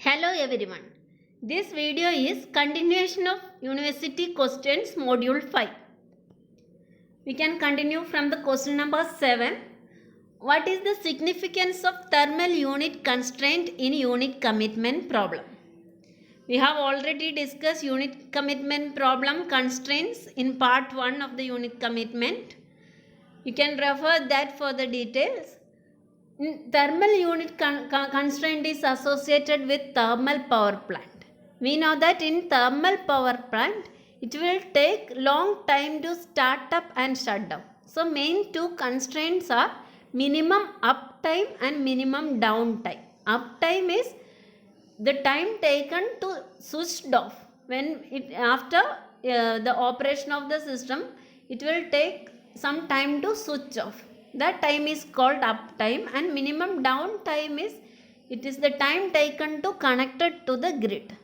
Hello everyone. This video is continuation of University Questions Module 5. We can continue from the question number 7. What is the significance of thermal unit constraint in unit commitment problem? We have already discussed unit commitment problem constraints in part 1 of the unit commitment. You can refer that for the details. Thermal unit constraint is associated with thermal power plant. We know that in thermal power plant, it will take long time to start up and shut down. So, main two constraints are minimum uptime and minimum downtime. Uptime is the time taken to switch off. When it after the operation of the system, it will take some time to switch off. That time is called uptime, and minimum downtime is the time taken to connect it to the grid.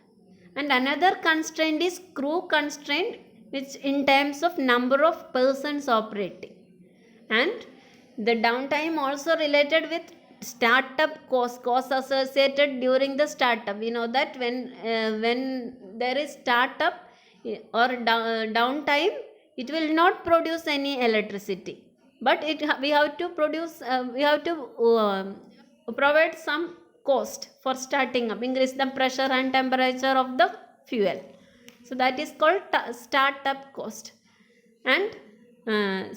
And another constraint is crew constraint, which in terms of number of persons operating. And the downtime also related with startup cost associated during the startup. We know that when there is startup or downtime, it will not produce any electricity, but we have to provide some cost for starting up, increase the pressure and temperature of the fuel. So that is called startup cost. And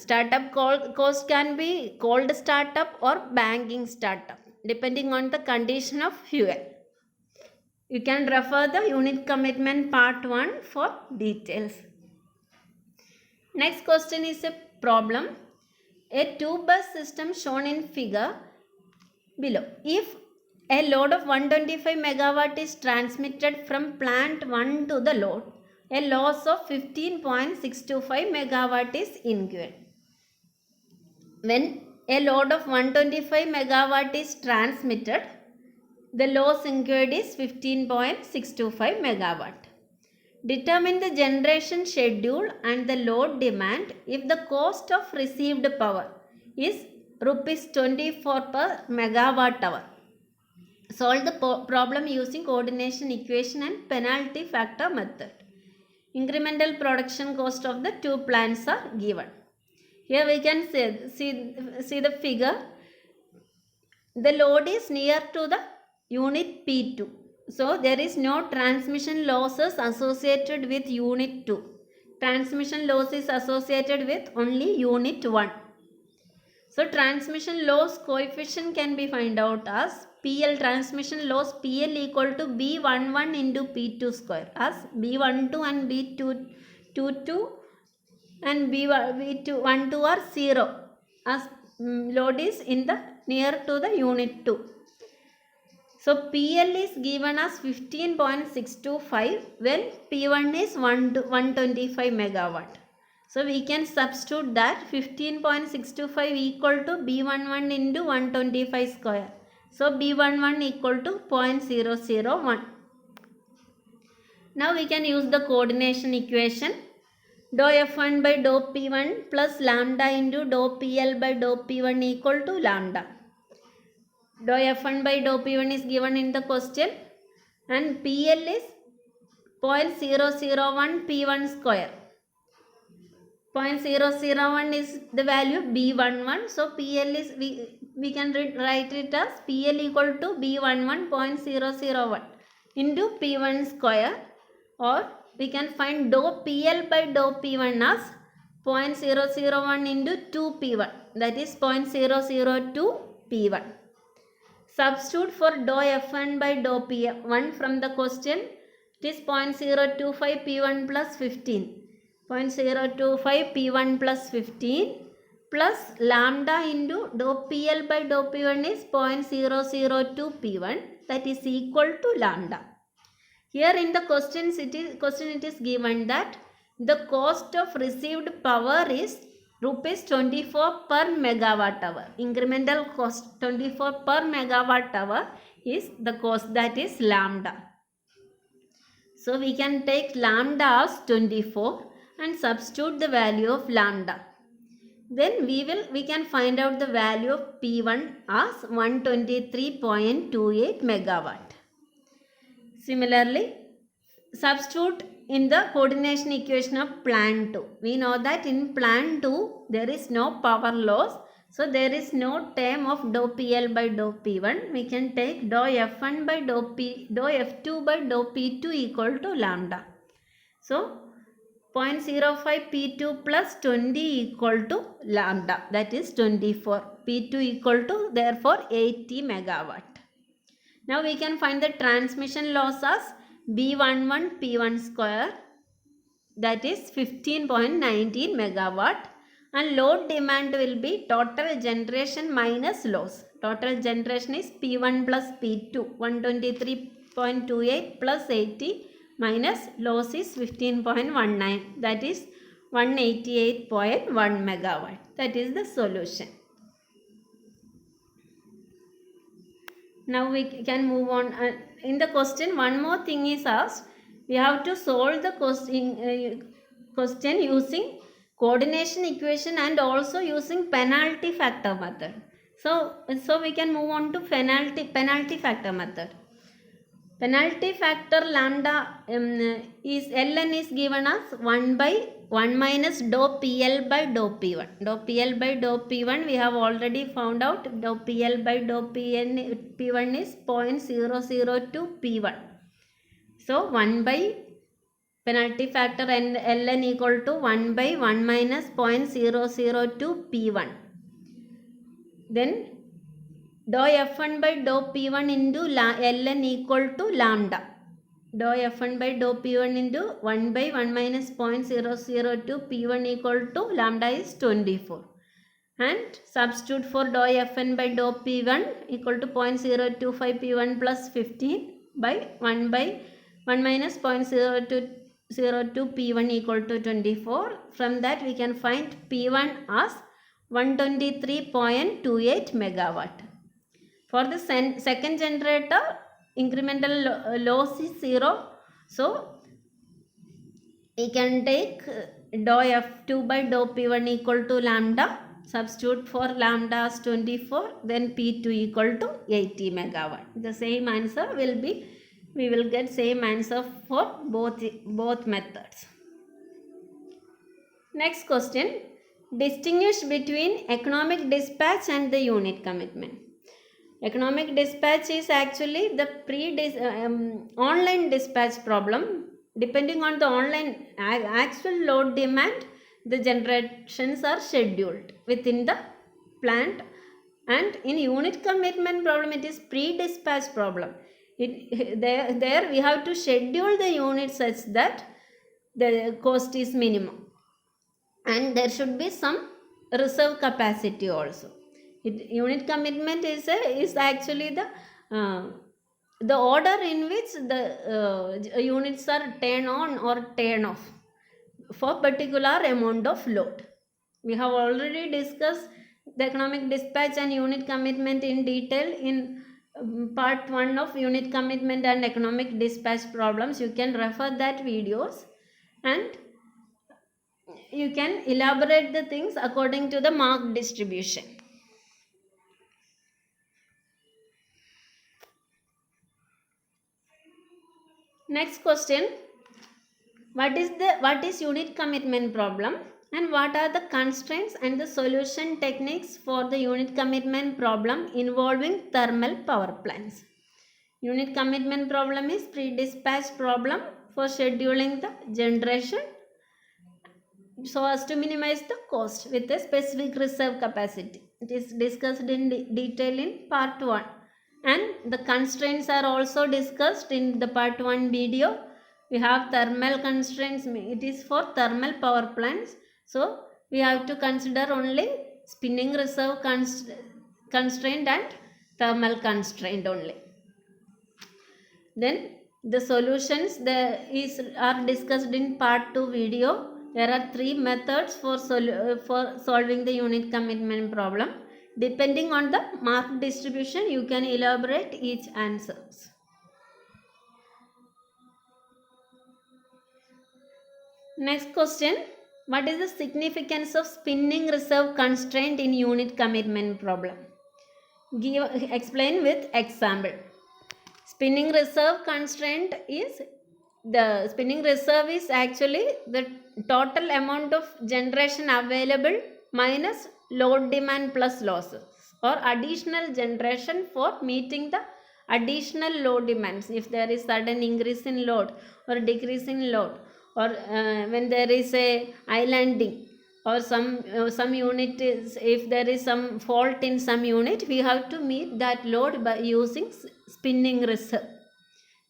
startup cost can be cold startup or banking startup depending on the condition of fuel. You can refer the unit commitment part 1 for details. Next question is a problem. A two-bus system shown in figure below. If a load of 125 megawatt is transmitted from plant 1 to the load, a loss of 15.625 megawatt is incurred. When a load of 125 megawatt is transmitted, the loss incurred is 15.625 megawatt. Determine the generation schedule and the load demand if the cost of received power is rupees 24 per megawatt hour. Solve the problem using coordination equation and penalty factor method. Incremental production cost of the two plants are given. Here we can see the figure. The load is near to the unit P2. So, there is no transmission losses associated with unit 2. Transmission loss is associated with only unit 1. So, transmission loss coefficient can be found out as PL, transmission loss PL equal to B11 into P2 square, as B12 and B22 and B12 are 0 as load is in the near to the unit 2. So, PL is given as 15.625 when P1 is 125 megawatt. So, we can substitute that 15.625 equal to B11 into 125 square. So, B11 equal to 0.001. Now, we can use the coordination equation. Dou F1 by dou P1 plus lambda into dou PL by dou P1 equal to lambda. Dou F1 by dou P1 is given in the question, and PL is 0.001 P1 square. 0.001 is the value B11. So, PL is, we can write it as PL equal to B11 0.001 into P1 square, or we can find dou PL by dou P1 as 0.001 into 2 P1, that is 0.002 P1. Substitute for dou F1 by dou P1 from the question. It is 0.025 P1 plus 15. 0.025 P1 plus 15 plus lambda into dou PL by dou P1 is 0.002 P1, that is equal to lambda. Here in the question it is given that the cost of received power is rupees 24 per megawatt hour. Incremental cost 24 per megawatt hour is the cost, that is lambda. So, we can take lambda as 24 and substitute the value of lambda. Then we can find out the value of P1 as 123.28 megawatt. Similarly, substitute in the coordination equation of plan 2. We know that in plan 2 there is no power loss. So there is no term of dou PL by dou P1. We can take dou F1 by dou F2 by dou P2 equal to lambda. So 0.05 P2 plus 20 equal to lambda, that is 24. P2 equal to therefore 80 megawatt. Now we can find the transmission loss as B11 P1 square, that is 15.19 megawatt, and load demand will be total generation minus loss. Total generation is P1 plus P2, 123.28 plus 80 minus loss is 15.19, that is 188.1 megawatt. That is the solution. Now we can move on. In the question, one more thing is asked. We have to solve the question using coordination equation and also using penalty factor method. So we can move on to penalty factor method. Penalty factor lambda is ln is given as 1 by 1 minus dou PL by dou P1. Dou PL by dou P1 we have already found out. Dou PL by dou P1 is 0.002 P1. So 1 by penalty factor and ln equal to 1 by 1 minus 0.002 P1. Then dou F1 by dou P1 into ln equal to lambda. Dou F1 by dou P1 into 1 by 1 minus 0.002 P1 equal to lambda is 24. And substitute for dou Fn by dou P1 equal to 0.025 P1 plus 15 by 1 minus 0.002 P1 equal to 24. From that we can find P1 as 123.28 megawatt. For the second generator, incremental loss is 0. So we can take dou F2 by dou P1 equal to lambda. Substitute for lambda as 24. Then P2 equal to 80 megawatt. The same answer will be, we will get same answer for both methods. Next question. Distinguish between economic dispatch and the unit commitment. Economic dispatch is actually the online dispatch problem. Depending on the online actual load demand, the generations are scheduled within the plant. And in unit commitment problem, it is pre-dispatch problem. There we have to schedule the unit such that the cost is minimum. And there should be some reserve capacity also. Unit commitment is actually the order in which the units are turned on or turned off for particular amount of load. We have already discussed the economic dispatch and unit commitment in detail in part 1 of unit commitment and economic dispatch problems. You can refer that videos and you can elaborate the things according to the mark distribution. Next question. What is unit commitment problem and what are the constraints and the solution techniques for the unit commitment problem involving thermal power plants? Unit commitment problem is pre-dispatch problem for scheduling the generation so as to minimize the cost with a specific reserve capacity. It is discussed in detail in part 1. And the constraints are also discussed in the part 1 video. We have thermal constraints. It is for thermal power plants. So we have to consider only spinning reserve constraint and thermal constraint only. Then the solutions are discussed in part 2 video. There are 3 methods for solving the unit commitment problem. Depending on the mark distribution, you can elaborate each answers. Next question. What is the significance of spinning reserve constraint in unit commitment problem? Explain with example. spinning reserve constraint is, the spinning reserve is actually the total amount of generation available minus load demand plus losses, or additional generation for meeting the additional load demands. If there is sudden increase in load or decrease in load, or when there is a islanding, or some unit is, if there is some fault in some unit, we have to meet that load by using spinning reserve.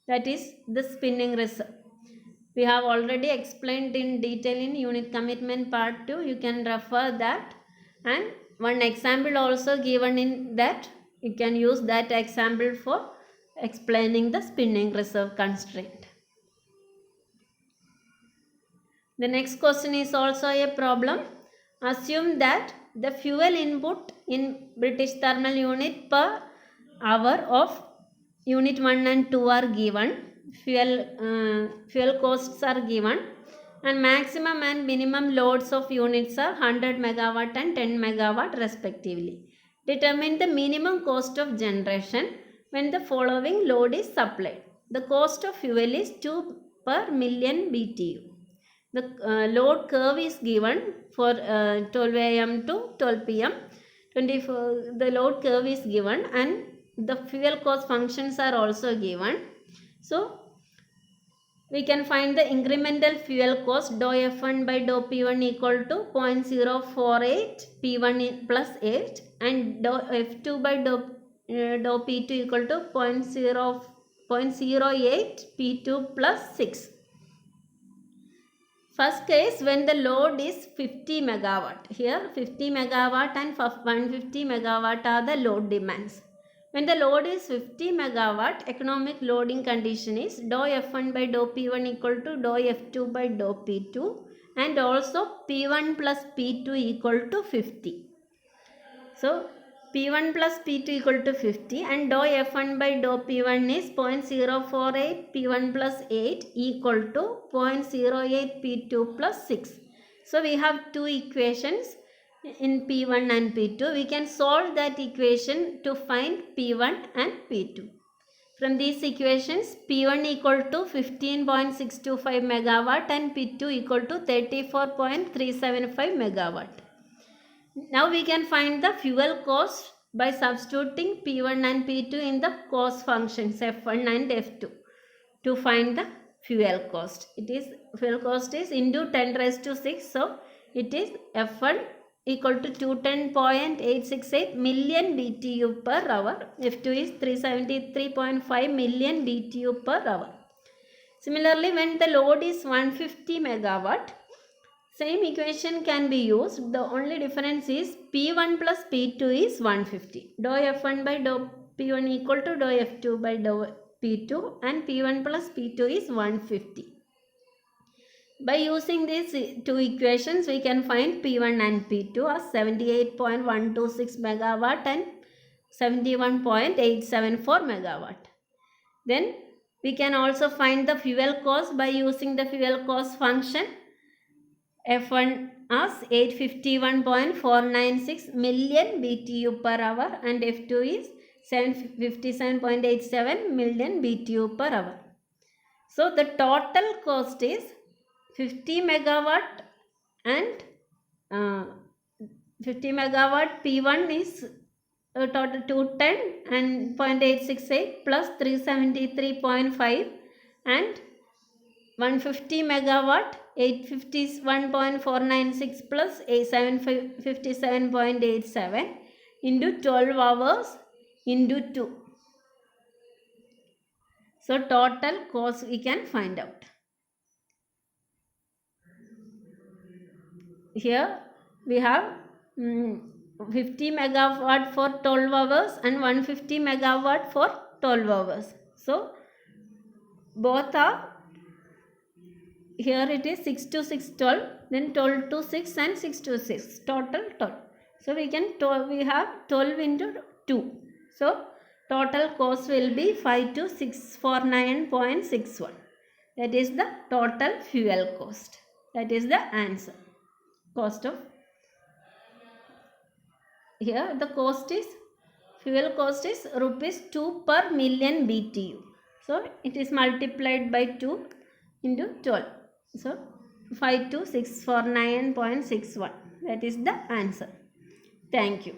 That is the spinning reserve. We have already explained in detail in unit commitment part 2. You can refer that, and one example also given in that. You can use that example for explaining the spinning reserve constraint. The next question is also a problem. Assume that the fuel input in British thermal unit per hour of unit 1 and 2 are given. Fuel costs are given, and maximum and minimum loads of units are 100 megawatt and 10 megawatt respectively. Determine the minimum cost of generation when the following load is supplied. The cost of fuel is 2 per million BTU. The load curve is given for 12 am to 12 pm. The load curve is given, and the fuel cost functions are also given. So we can find the incremental fuel cost dou F1 by dou P1 equal to 0.048 P1 plus 8, and dou F2 by dou P2 equal to 0.08 P2 plus 6. First case, when the load is 50 megawatt. Here 50 megawatt and 150 megawatt are the load demands. When the load is 50 megawatt, economic loading condition is dou F1 by dou P1 equal to dou F2 by dou P2, and also P1 plus P2 equal to 50. So P1 plus P2 equal to 50, and dou F1 by dou P1 is 0.048 P1 plus 8 equal to 0.08 P2 plus 6. So we have two equations in P1 and P2. We can solve that equation to find P1 and P2. From these equations, P1 equal to 15.625 megawatt and P2 equal to 34.375 megawatt. Now we can find the fuel cost by substituting P1 and P2 in the cost functions F1 and F2 to find the fuel cost. It is, fuel cost is into 10 raised to 6. So it is F1 equal to 210.868 million BTU per hour. F2 is 373.5 million BTU per hour. Similarly, when the load is 150 megawatt, same equation can be used. The only difference is P1 plus P2 is 150. Dou F1 by dou P1 equal to dou F2 by dou P2, and P1 plus P2 is 150. By using these two equations, we can find P1 and P2 as 78.126 megawatt and 71.874 megawatt. Then we can also find the fuel cost by using the fuel cost function. F1 as 851.496 million BTU per hour, and F2 is 757.87 million BTU per hour. So the total cost is 50 megawatt and 50 megawatt P1 is total 210 and 0.868 plus 373.5, and 150 megawatt 851.496 plus 757.87 into 12 hours into 2. So total cost we can find out. Here we have 50 megawatt for 12 hours and 150 megawatt for 12 hours. So both are, here it is 6 to 6 12, then 12 to 6 and 6 to 6, total 12. So we have 12 into 2. So total cost will be 52,649.61. That is the total fuel cost. That is the answer. Cost of, here the cost is, fuel cost is rupees 2 per million BTU. So it is multiplied by 2 into 12. So 52649.61. That is the answer. Thank you.